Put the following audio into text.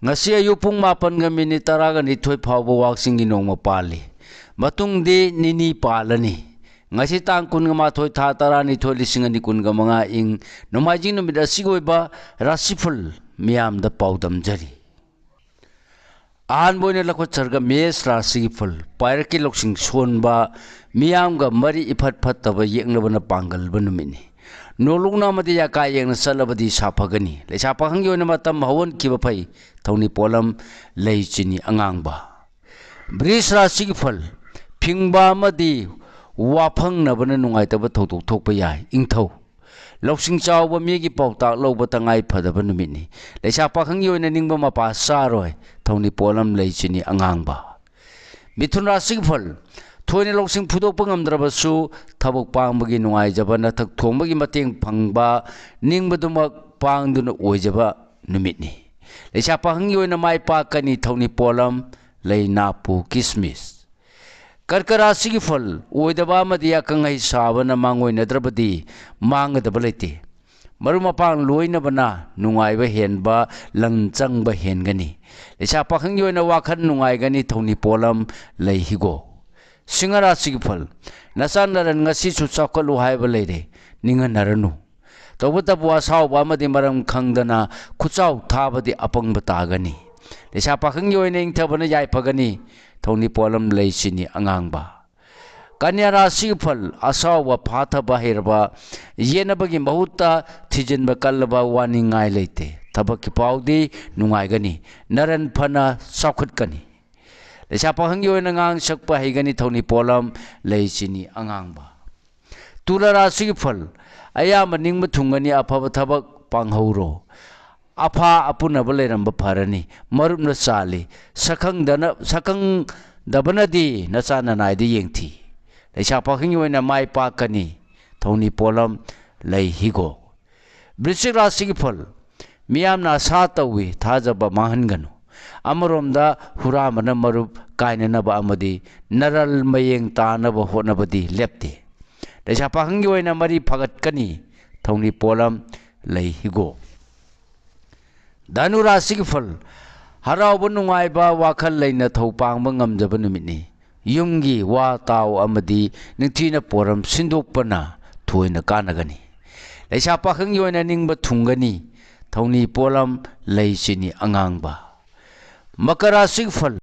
ngasi ayu pung 8:10 fauba waksingi nongma pali matungdi nini palani ngasi tang 12 tha 12/2/2015 ing nomaijing numit asigoiba rasiful miyamda paudam jari ahan boine lakho charga mes rasigi ful pairaki loksing sonba miyamga mari ifat fattaba yenglabana pangal banumini nolungna madi ya ka yengna salabadi sapagani le sapahang yona matam hawon kiba phai thoni polam leichini angangba bris rasigi fal phingba madi wafang nabana nungai taba thotok thokpa yai ingthau loksing chawba migi pautak loba tangai phadaba numini le sapahang yona ningba mapa saroi thoni polam leichini angangba mithun rasigi fal thoine loksing phudokpa ngamdrabasu thabok pangbagi nungai jaba nathak thongbagi mateng phangba ningbadumak pangduna oijaba numitni leisa pahanggi oina mai pakani thoni polam leinapu kismis karkarasigi fal oidaba madiya kangai sabana mangoi nadrabadi mangadaba leite maruma pang loina bana nungai ba henba langchang ba hengani leisa pahanggi oina wakhan nungai gani thoni polam leihigo Singara sigifal nasan naran ngasi su chakalu haiba leire ninga naranu tawbata bua saw ba madi maram khangdana khuchau thabadi apang batagani lesa pakhangi oine ingthabana yai phagani thoni polam leisini angangba kanyara sigifal asaw wa phatha ba herba yenabagi mahutta thijinba kalba wani ngai leite thabaki paudi nungai gani naran phana saukhatkani leisa pahanggi oina ngang sakpa haigani thoni polam leichini angangba tulara sigi fal ayama ningma thungani afaba thabak panghauro afa apuna baleramba pharani marupna chali sakang dabanadi nachana naidi yengthi leisa pahanggi oina mai pakani thoni polam leihigo brisik rasigi fal miyamna sa tawi thajaba mahanganu Amaromda huramana marup kainanaba amadi naral mayeng tanaba honabadi lepte leisa pahanggi oina mari phagatkani thoni polam leihigo danu rasigi fal harauba nungaiba wakhal leina thopangba ngamjaba numitni yumgi wa taw amadi ningthina poram sindokpana thoina kanagani leisa pahanggi oina ningba thungani thoni polam leichini angangba Makara sigfal